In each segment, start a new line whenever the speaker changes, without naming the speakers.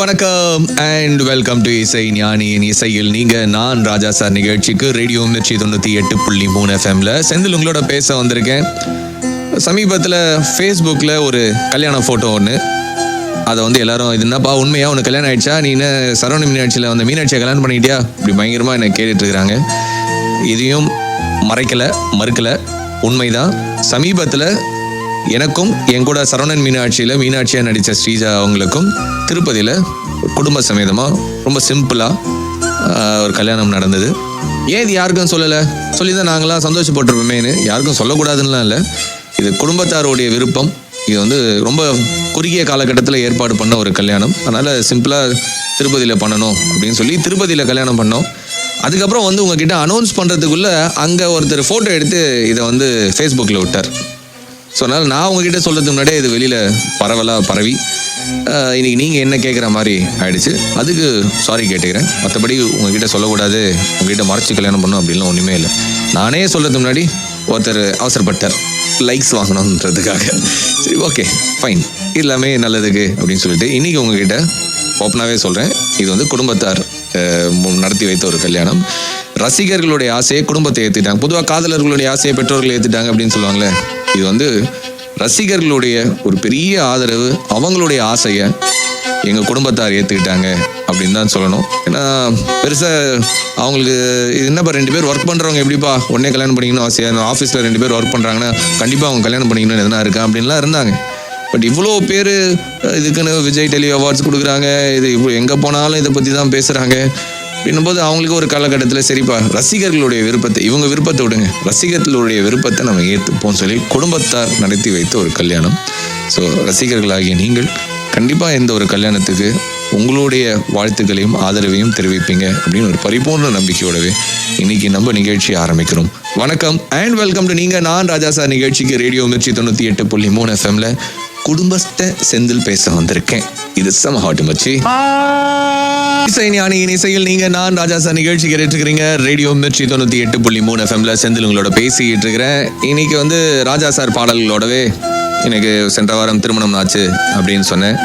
வணக்கம் and welcome to இசை ஞானியின் இசையில் நான் ராஜா சார் நிகழ்ச்சிக்கு ரேடியோ மிர்ச்சி 98.3 FM செந்தில் உங்களோட பேச வந்திருக்கேன். சமீபத்தில் ஃபேஸ்புக்கில் ஒரு கல்யாண ஃபோட்டோ ஒன்று, அதை எல்லாரும் இது என்னப்பா உண்மையா உனக்கு கல்யாணம் ஆயிடுச்சா, நீ என்ன சரவண மீனாட்சியில் மீனாட்சியை கல்யாணம் பண்ணிட்டியா இப்படி பயங்கரமாக என்னை கேட்டுட்ருக்குறாங்க. இதையும் மறுக்கலை, உண்மைதான். சமீபத்தில் எனக்கும் என் கூட சரவணன் மீனாட்சியாக நடித்த ஸ்ரீஜா அவங்களுக்கும் திருப்பதியில் குடும்ப சமேதமாக ரொம்ப சிம்பிளாக ஒரு கல்யாணம் நடந்தது. ஏன் இது யாருக்கும் சொல்லலை, சொல்லி தான் நாங்களாம் சந்தோஷப்பட்டிருப்போமேனு. யாருக்கும் சொல்லக்கூடாதுன்னெலாம் இல்லை, இது குடும்பத்தாரோடைய விருப்பம். இது ரொம்ப குறுகிய காலகட்டத்தில் ஏற்பாடு பண்ண ஒரு கல்யாணம். அதனால் சிம்பிளாக திருப்பதியில் பண்ணணும் அப்படின்னு சொல்லி திருப்பதியில் கல்யாணம் பண்ணோம். அதுக்கப்புறம் உங்ககிட்ட அனௌன்ஸ் பண்ணுறதுக்குள்ளே அங்கே ஒருத்தர் ஃபோட்டோ எடுத்து இதை ஃபேஸ்புக்கில் விட்டார். ஸோ அதனால் நான் உங்ககிட்ட சொல்கிறதுக்கு முன்னாடியே இது வெளியில் பரவி இன்றைக்கி நீங்கள் என்ன கேட்குற மாதிரி ஆயிடுச்சு. அதுக்கு சாரி கேட்டுக்கிறேன். மற்றபடி உங்ககிட்ட சொல்லக்கூடாது, உங்ககிட்ட மறைச்சி கல்யாணம் பண்ணணும் அப்படின்லாம் ஒன்றுமே இல்லை. நானே சொல்கிறதுக்கு முன்னாடி ஒருத்தர் அவசரப்பட்டார் லைக்ஸ் வாங்கணுன்றதுக்காக. சரி, ஓகே ஃபைன், எல்லாமே நல்லதுக்கு அப்படின்னு சொல்லிட்டு இன்றைக்கி உங்ககிட்ட ஓப்பனாகவே சொல்கிறேன். இது குடும்பத்தார் நடத்தி வைத்த ஒரு கல்யாணம். ரசிகர்களுடைய ஆசையை குடும்பத்தை ஏற்றுட்டாங்க. பொதுவாக காதலர்களுடைய ஆசையை பெற்றோர்கள் ஏற்றுட்டாங்க அப்படின்னு சொல்லுவாங்களே. இது ரசிகர்களுடைய ஒரு பெரிய ஆதரவு, அவங்களுடைய ஆசையை எங்கள் குடும்பத்தார் ஏற்றுக்கிட்டாங்க அப்படின்னு தான் சொல்லணும். ஏன்னா பெருசாக அவங்களுக்கு இது என்னப்பா 2 பேர் ஒர்க் பண்ணுறவங்க எப்படிப்பா உடனே கல்யாணம் பண்ணிக்கணும் ஆசையாக, ஆஃபீஸில் 2 பேர் ஒர்க் பண்ணுறாங்கன்னா கண்டிப்பாக அவங்க கல்யாணம் பண்ணிக்கணும்னு எதனா இருக்கா அப்படின்லாம் இருந்தாங்க. பட் இவ்வளோ பேர் இதுக்குன்னு விஜய் டெலி அவார்ட்ஸ் கொடுக்குறாங்க, இது இவ்வளோ எங்கே போனாலும் இதை பற்றி தான் பேசுகிறாங்க அப்படின்னும்போது அவங்களுக்கு ஒரு காலகட்டத்தில் சரிப்பா ரசிகர்களுடைய விருப்பத்தை, இவங்க விருப்பத்தை விடுங்க, ரசிகர்களுடைய விருப்பத்தை நம்ம ஏற்றுப்போம்னு சொல்லி குடும்பத்தார் நடத்தி வைத்த ஒரு கல்யாணம். ஸோ ரசிகர்களாகிய நீங்கள் கண்டிப்பாக இந்த ஒரு கல்யாணத்துக்கு உங்களுடைய வாழ்த்துக்களையும் ஆதரவையும் தெரிவிப்பீங்க அப்படின்னு ஒரு பரிபூர்ண நம்பிக்கையோடவே இன்னைக்கு நம்ம நிகழ்ச்சி ஆரம்பிக்கிறோம். வணக்கம் அண்ட் வெல்கம் டு நான் ராஜா சார் நிகழ்ச்சிக்கு ரேடியோ மிர்ச்சி 98.3 FM குடும்பத்தை செந்தில் பேச வந்திருக்கேன். இது சம ஹாட்டு மச்சி. இசை ஞானியின் இசையில் நான் ராஜா சார் நிகழ்ச்சி கேட்டுருக்கிறீங்க. ரேடியோ மிர்ச்சி 98.3 FM செந்தில் உங்களோட பேசிக்கிட்டு இருக்கிறேன். இன்னைக்கு ராஜா சார் பாடல்களோடவே எனக்கு சென்ற வாரம் திருமணம் ஆச்சு அப்படின்னு சொன்னேன்.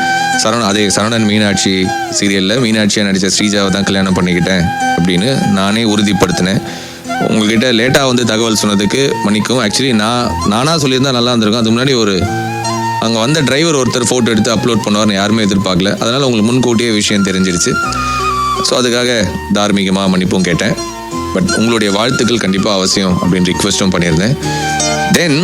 சரவணன் மீனாட்சி சீரியலில் மீனாட்சியாக நடித்த ஸ்ரீஜாவை தான் கல்யாணம் பண்ணிக்கிட்டேன் அப்படின்னு நானே உறுதிப்படுத்தினேன். உங்ககிட்ட லேட்டாக தகவல் சொன்னதுக்கு மன்னிக்கும். ஆக்சுவலி நானாக சொல்லியிருந்தா நல்லா இருந்திருக்கும். அதுக்கு முன்னாடி அங்கே வந்த டிரைவர் ஒருத்தர் ஃபோட்டோ எடுத்து அப்லோட் பண்ணுவார்னு யாருமே எதிர்பார்க்கல. அதனால் உங்களுக்கு முன்கூட்டியே விஷயம் தெரிஞ்சிருச்சு. ஸோ அதுக்காக தார்மீகமாக மன்னிப்பும் கேட்டேன். பட் உங்களுடைய வாழ்த்துக்கள் கண்டிப்பாக அவசியம் அப்படின்னு ரிக்வெஸ்ட்டும் பண்ணியிருந்தேன். தென்